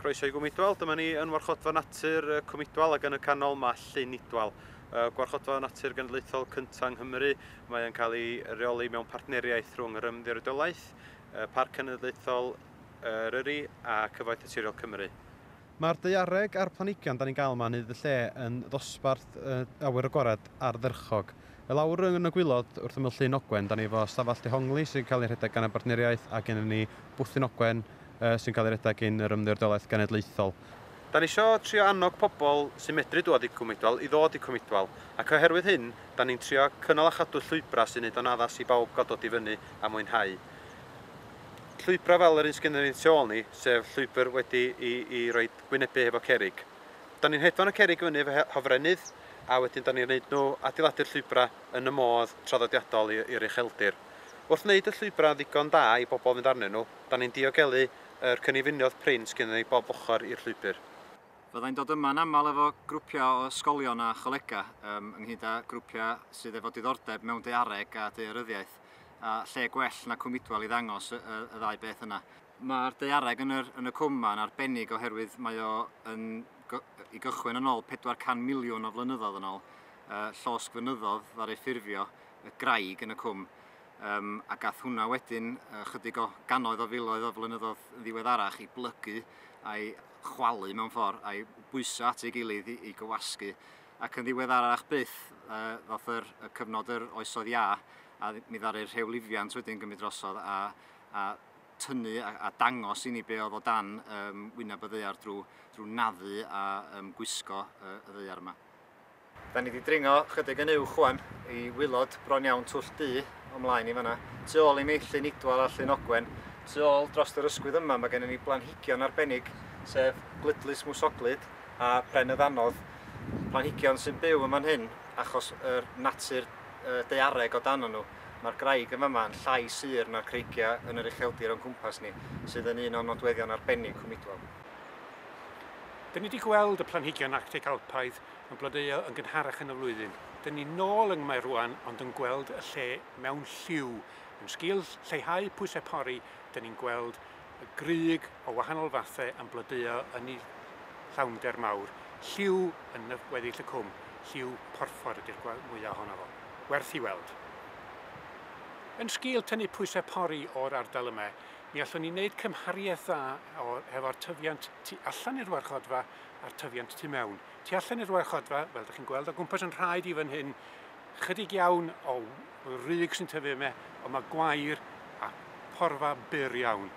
Croeso i Gwm Idwal, dyma ni yn Warchodfa Natur Cwm Idwal ac yn y canol mae Llyn Idwal. Gwarchodfa Natur Genedlaethol cyntaf yng Nghymru. Mae yn cael ei reoli mewn partneriaeth rhwng yr Ymddiriedolaeth, Parc Cenedlaethol Eryri a Cyfoeth Naturiol Cymru. Mae'r daeareg a'r planhigion da ni'n gael yma hyd y lle yn ddosbarth awyr agored ardderchog. Lawr yn y gwylod wrth ymyl Llyn Ogwen, da ni efo stafell dehongli sy'n cael ei rhedeg gan y partneriaeth a gen ni Bwthyn Ogwen sy'n cael ei rhedeg gan yr Ymddiriedolaeth Genedlaethol. Da ni isio trio annog pobl sy'n medru dod i Cwm Idwal i ddod i Cwm Idwal, ac oherwydd hyn, da ni'n trio cynnal a chadw llwybra sy'n neud o'n addas i bawb gael dod i fyny a mwynhau. Llwybra fel yr un sgynnon ni'n tu ôl ni, sef llwybr wedi i roi gwynebu efo cerrig. Da ni'n hedfan y cerrig fyny efo hofrennydd, a wedyn da ni'n gwneud nhw adeiladu'r llwybra yn y modd traddodiadol i'r ucheldir. Wrth wneud y llwybra ddigon da i bobl fynd arnyn nhw, da ni'n diogelu yr cynnifiniodd print sgynnon ni bob ochr i'r llwybr. Fyddai'n dod yma'n aml efo grwpiau o ysgolion a cholega, ynghyd â grwpiau sydd efo diddordeb mewn daeareg a daearyddiaeth, a lle gwell na Cwm Idwal i ddangos y ddau beth yna. Mae'r daeareg yn y cwm yma'n arbennig oherwydd mae o i gychwyn yn ôl 400 miliwn o flynyddoedd yn ôl, llosg fynyddoedd ddari ffurfio y graig yn y cwm, a gath hwnna wedyn chydig o gannoedd o filoedd o flynyddoedd ddiweddarach i blygu a'i chwalu mewn ffordd, a'i bwyso at ei gilydd i gywasgu. Ac yn ddiweddarach byth ddoth y cyfnod yr oesoedd iâ, a mi ddaru'r rhewlifiant wedyn gymryd drosodd a tynnu a dangos i ni be oedd o dan wyneb y ddaear drwy naddu a gwisgo y ddaear yma. Da ni wedi dringo chydig yn uwch wan i wylod bron iawn Twll Du ymlaen i fanna. Tu ôl i mi Llyn Idwal a Llyn Ogwen. Tu ôl dros yr ysgwydd yma mae gennym ni blanhigion arbennig, sef glydlys mwsoglyd a pren y ddanodd. Planhigion sy'n byw yma'n hyn achos yr natur daeareg o dan nhw. Mae'r graig yma yn llai sur na'r creigiau yn yr ucheldir o'n cwmpas ni, sydd yn un o'n nodweddion arbennig Cwm Idwal. Dyn ni wedi gweld y planhigion Arctic Alpaidd yn blodeuo yn gynharach yn y flwyddyn. Dyn ni nôl yng Nghaer rwan, ond yn gweld y lle mewn lliw. Yn sgil lleihau pwysau pori, dyn ni'n gweld y gryg o wahanol fathau yn blodeuo yn ei llawnder mawr. Lliw yn weddill y cwm, lliw porffor ydy'r mwyaf ohono fo. Werth i weld. Yn sgil tynnu pwysau pori o'r ardal yma, mi allwn ni wneud cymhariaeth dda efo'r tyfiant tu allan i'r warchodfa a'r tyfiant tu mewn. Tu allan i'r warchodfa, fel ydych chi'n gweld o gwmpas yn rhaid i fan hyn, chydig iawn o ryg sy'n tyfu yma, ond mae gwair a porfa byr iawn.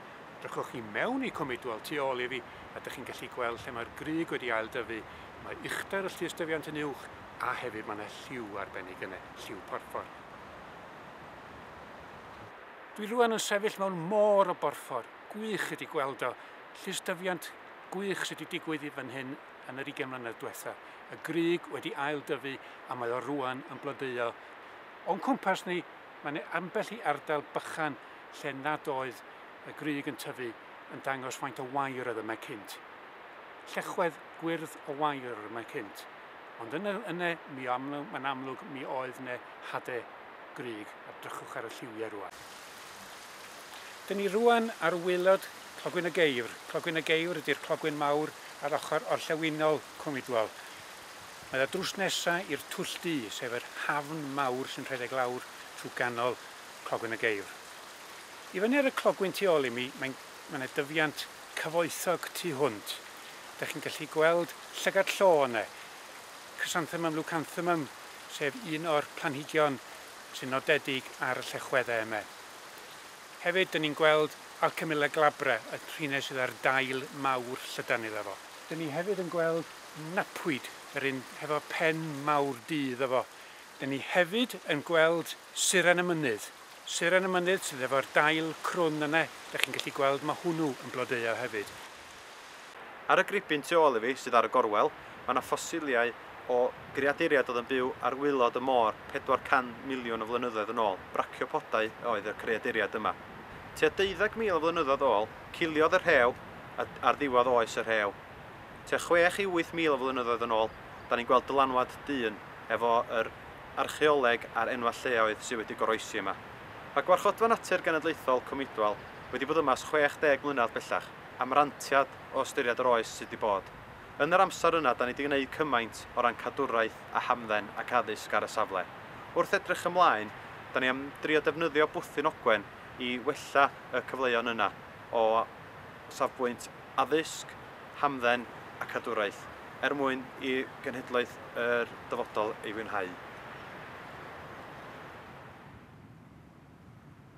Drychwch chi mewn i Cwm Idwal tu ôl i fi, a ydych chi'n gallu gweld lle mae'r gryg wedi ail dyfu, mae uchder y llystyfiant yn uwch, a hefyd mae yna lliw arbennig yna, lliw porffor. Dwi rwan yn sefyll mewn môr o borffor, gwych ydi gweld o, llystyfiant gwych sydd wedi digwydd i fan hyn yn yr 20 mlynedd diwetha. Y gryg wedi ail dyfu a mae o rwan yn blodeuo. O'n cwmpas ni, mae'n ambell i ardal bychan lle nad oedd y gryg yn tyfu yn dangos faint o wair oedd yma cynt. Llechwedd gwyrdd o wair yma cynt. Ond yna mae'n amlwg mi oedd yna hadau gryg a drychwch ar y lliwiau rwan. Dyn ni rwan ar wylod Clogwyn y Geifr. Clogwyn y Geifr ydy'r clogwyn mawr ar ochr orllewinol Cwm Idwal. Mae o drws nesaf i'r Twll Du, sef yr hafn mawr sy'n rhedeg lawr trwy ganol Clogwyn y Geifr. I fyny ar y clogwyn tu ôl i mi, mae yna dyfiant cyfoethog tu hwnt. Dych chi'n gallu gweld llygad llo yna. Chrysanthemum leucanthemum, sef un o'r planhigion sy'n nodedig ar y llechweddau yma. Hefyd, dyn ni'n gweld Alchemilla glabra, y rhinau sydd ar dail mawr llydan iddo fo. Dyn ni hefyd yn gweld napwyd, yr un hefo pen mawr du iddo fo. Dyn ni hefyd yn gweld Suren y Mynydd. Suren y Mynydd sydd efo'r dail crwn yna. Dych chi'n gallu gweld mae hwnnw yn blodeuo hefyd. Ar y gribyn tu ôl i fi sydd ar y gorwel, mae yna ffosiliau o greaduriad oedd yn byw ar wylod y môr 400 miliwn o flynyddoedd yn ôl. Brachiopodau oedd y creaduriad yma. Tua 12,000 o flynyddoedd ôl, ciliodd y rhew ar ddiwedd oes y rhew. Tua 6 i 8,000 o flynyddoedd yn ôl, da ni'n gweld dylanwad dyn efo yr archeoleg a'r enwau lleoedd sydd wedi goroesi yma. Mae Gwarchodfa Natur Genedlaethol Cwm Idwal wedi bod yma 60 mlynedd bellach. amrantiad o ystyried yr oes sydd wedi bod. Yn yr amser yna, da ni wedi gwneud cymaint o ran cadwraeth a hamdden ac addysg ar y safle. Wrth edrych ymlaen, da ni am drio defnyddio Bwthyn Ogwen i wella y cyfleoedd yna o safbwynt addysg, hamdden a cadwraeth mwyn i genhedlaeth yr dyfodol ei fwynhau.